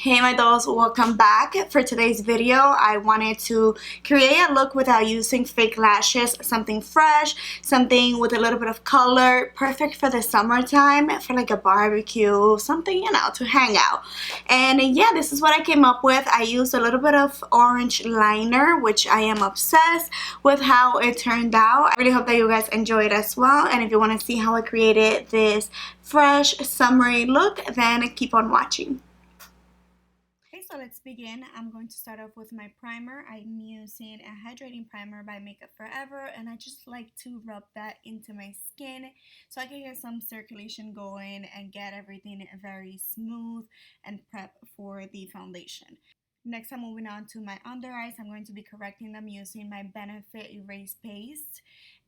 Hey my dolls, welcome back. For today's video, I wanted to create a look without using fake lashes, something fresh, something with a little bit of color, perfect for the summertime, for like a barbecue, something, you know, to hang out. And yeah, this is what I came up with. I used a little bit of orange liner, which I am obsessed with how it turned out. I really hope that you guys enjoy it as well. And if you want to see how I created this fresh, summery look, then keep on watching. Okay, so let's begin. I'm going to start off with my primer. I'm using a hydrating primer by Makeup Forever, and I just like to rub that into my skin so I can get some circulation going and get everything very smooth and prep for the foundation. Next, I'm moving on to my under eyes. I'm going to be correcting them using my Benefit Erase Paste.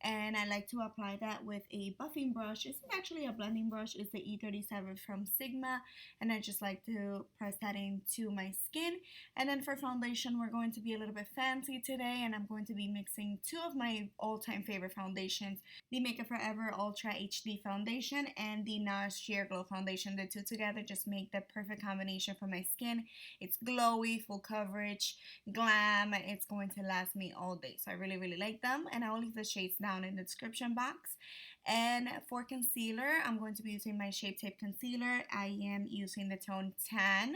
And I like to apply that with a buffing brush. It's actually a blending brush. It's the E37 from Sigma. And I just like to press that into my skin. And then for foundation, we're going to be a little bit fancy today. And I'm going to be mixing two of my all-time favorite foundations. The Makeup Forever Ultra HD Foundation and the Nars Sheer Glow Foundation. The two together just make the perfect combination for my skin. It's glowy, full coverage, glam. It's going to last me all day. So I really like them. And I'll leave the shades down in the description box. And for concealer, I'm going to be using my Shape Tape Concealer. I am using the tone Tan.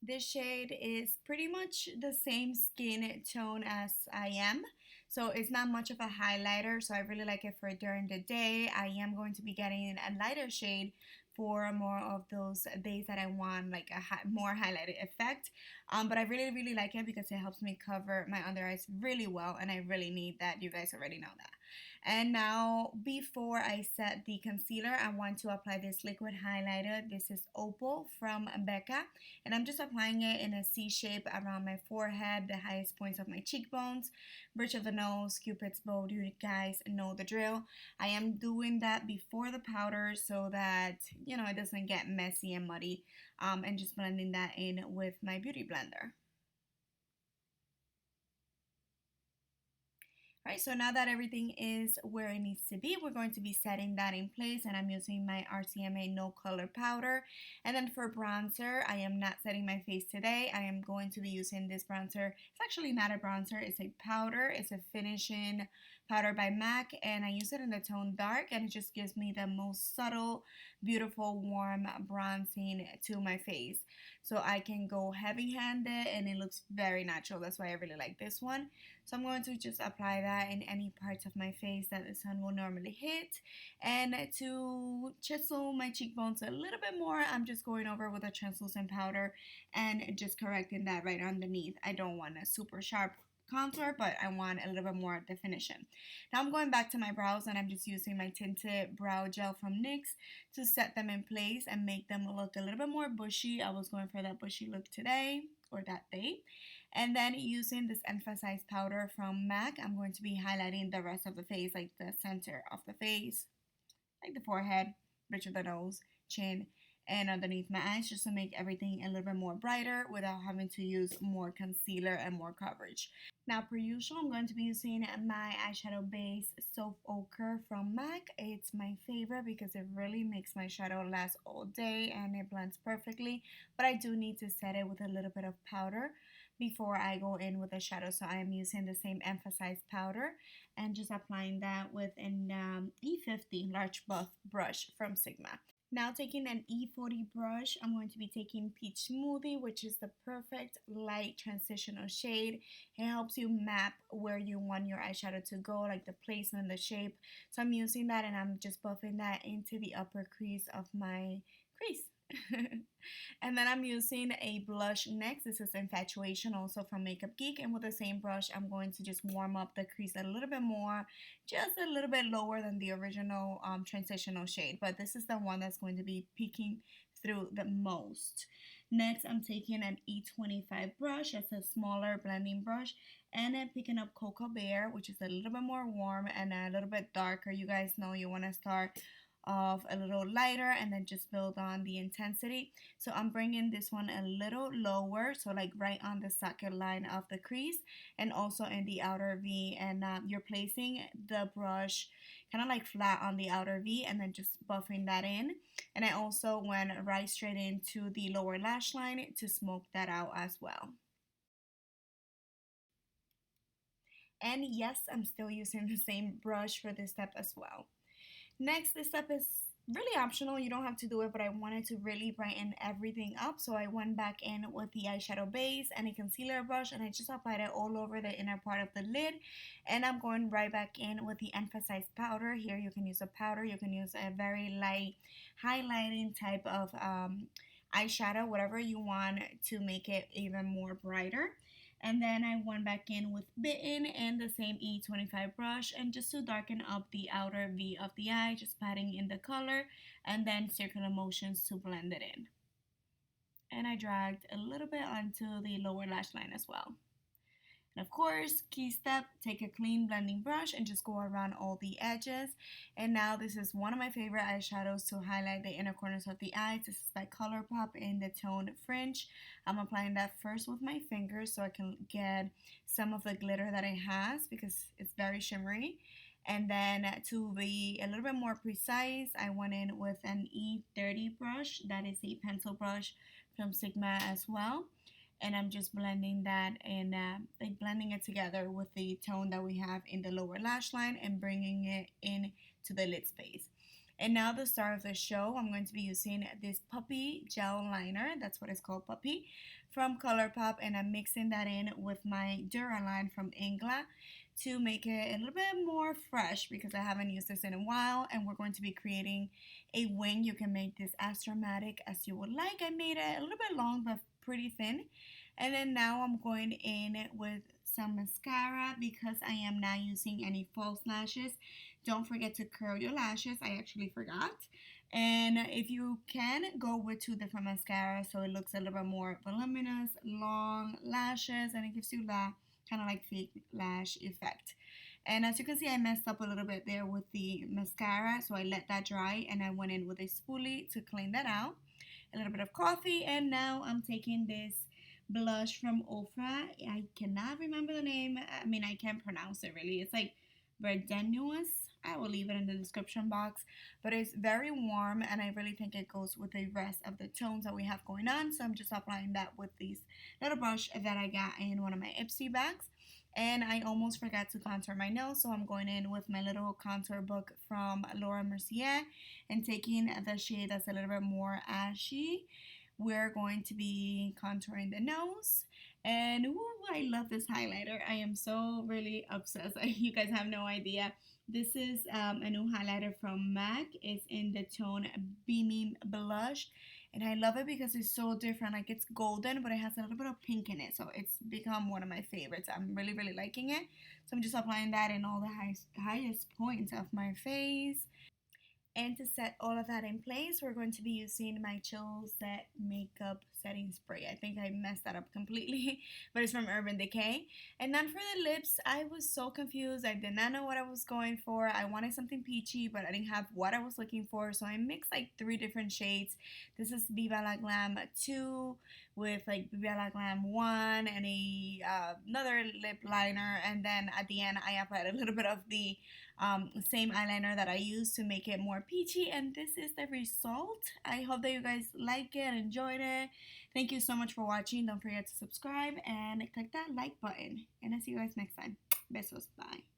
This shade is pretty much the same skin tone as I am. So it's not much of a highlighter, so I really like it for during the day. I am going to be getting a lighter shade for more of those days that I want like a more highlighted effect. But I really like it because it helps me cover my under eyes really well, and I really need that. You guys already know that. And now, before I set the concealer, I want to apply this liquid highlighter. This is Opal from Becca, and I'm just applying it in a C shape around my forehead, the highest points of my cheekbones, bridge of the nose, Cupid's bow. You guys know the drill. I am doing that before the powder so that, you know, it doesn't get messy and muddy, and just blending that in with my beauty blender. Alright, so now that everything is where it needs to be, we're going to be setting that in place, and I'm using my RCMA No Color Powder. And then for bronzer, I am not setting my face today. I am going to be using this bronzer. It's actually not a bronzer, it's a powder. It's a finishing powder by MAC, and I use it in the tone Dark, and it just gives me the most subtle, beautiful, warm bronzing to my face. So I can go heavy-handed, and it looks very natural. That's why I really like this one. So I'm going to just apply that in any parts of my face that the sun will normally hit. And to chisel my cheekbones a little bit more, I'm just going over with a translucent powder and just correcting that right underneath. I don't want a super sharp contour, but I want a little bit more definition. Now I'm going back to my brows, and I'm just using my tinted brow gel from NYX to set them in place and make them look a little bit more bushy. I was going for that bushy look today, or that day. And then using this emphasized powder from MAC, I'm going to be highlighting the rest of the face, like the center of the face, like the forehead, bridge of the nose, chin, and underneath my eyes, just to make everything a little bit more brighter without having to use more concealer and more coverage. Now, per usual, I'm going to be using my eyeshadow base Soap Ochre from MAC. It's my favorite because it really makes my shadow last all day and it blends perfectly. But I do need to set it with a little bit of powder before I go in with the shadow. So I am using the same emphasized powder and just applying that with an E50 large buff brush from Sigma. Now taking an E40 brush, I'm going to be taking Peach Smoothie, which is the perfect light transitional shade. It helps you map where you want your eyeshadow to go, like the placement, the shape. So I'm using that, and I'm just buffing that into the upper crease of my crease. And then I'm using a blush next. This is Infatuation, also from MakeupGeek, and with the same brush I'm going to just warm up the crease a little bit more, just a little bit lower than the original transitional shade, but this is the one that's going to be peeking through the most. Next, I'm taking an E25 brush. It's a smaller blending brush, and I'm picking up Cocoa Bear, which is a little bit more warm and a little bit darker. You guys know you want to start of a little lighter and then just build on the intensity. So I'm bringing this one a little lower, so like right on the socket line of the crease and also in the outer V, and you're placing the brush kind of like flat on the outer V and then just buffing that in. And I also went right straight into the lower lash line to smoke that out as well. And yes, I'm still using the same brush for this step as well. Next, this step is really optional. You don't have to do it, but I wanted to really brighten everything up. So I went back in with the eyeshadow base and a concealer brush, and I just applied it all over the inner part of the lid. And I'm going right back in with the emphasized powder. Here you can use a powder. You can use a very light highlighting type of eyeshadow, whatever you want to make it even more brighter. And then I went back in with Bitten and the same E25 brush, and just to darken up the outer V of the eye, just patting in the color and then circular motions to blend it in. And I dragged a little bit onto the lower lash line as well. And of course, key step, take a clean blending brush and just go around all the edges. And now this is one of my favorite eyeshadows to highlight the inner corners of the eyes. This is by ColourPop in the tone Fringe. I'm applying that first with my fingers so I can get some of the glitter that it has because it's very shimmery. And then to be a little bit more precise, I went in with an E30 brush. That is a pencil brush from Sigma as well. And I'm just blending that and like blending it together with the tone that we have in the lower lash line and bringing it in to the lid space. And now the star of the show, I'm going to be using this Puppie gel liner. That's what it's called, Puppie, from ColourPop. And I'm mixing that in with my Duraline from Ingla to make it a little bit more fresh because I haven't used this in a while. And we're going to be creating a wing. You can make this as dramatic as you would like. I made it a little bit long but pretty thin. And then now I'm going in with some mascara because I am not using any false lashes. Don't forget to curl your lashes. I actually forgot. And if you can, go with 2 different mascaras so it looks a little bit more voluminous, long lashes, and it gives you that kind of like fake lash effect. And as you can see, I messed up a little bit there with the mascara, so I let that dry and I went in with a spoolie to clean that out. A little bit of coffee, and now I'm taking this blush from Ofra. I cannot remember the name. I mean, I can't pronounce it really. It's like Redezous. I will leave it in the description box, but it's very warm and I really think it goes with the rest of the tones that we have going on. So I'm just applying that with this little brush that I got in one of my Ipsy bags. And I almost forgot to contour my nose, so I'm going in with my little contour book from Laura Mercier and taking the shade that's a little bit more ashy. We're going to be contouring the nose, and ooh, I love this highlighter. I am so really obsessed. You guys have no idea. This is a new highlighter from MAC. It's in the tone Beaming Blush, and I love it because it's so different. Like, it's golden, but it has a little bit of pink in it, so it's become one of my favorites. I'm really, really liking it. So I'm just applying that in all the highest points of my face. And to set all of that in place, we're going to be using my Chill Set Makeup Setting Spray. I think I messed that up completely, but it's from Urban Decay. And then for the lips, I was so confused. I did not know what I was going for. I wanted something peachy, but I didn't have what I was looking for. So I mixed like 3 different shades. This is Viva La Glam 2 with like Viva La Glam 1 and another lip liner. And then at the end, I applied a little bit of the same eyeliner that I used to make it more peachy, and this is the result. I hope that you guys like it, enjoyed it. Thank you so much for watching. Don't forget to subscribe and click that like button, and I'll see you guys next time. Besos. Bye.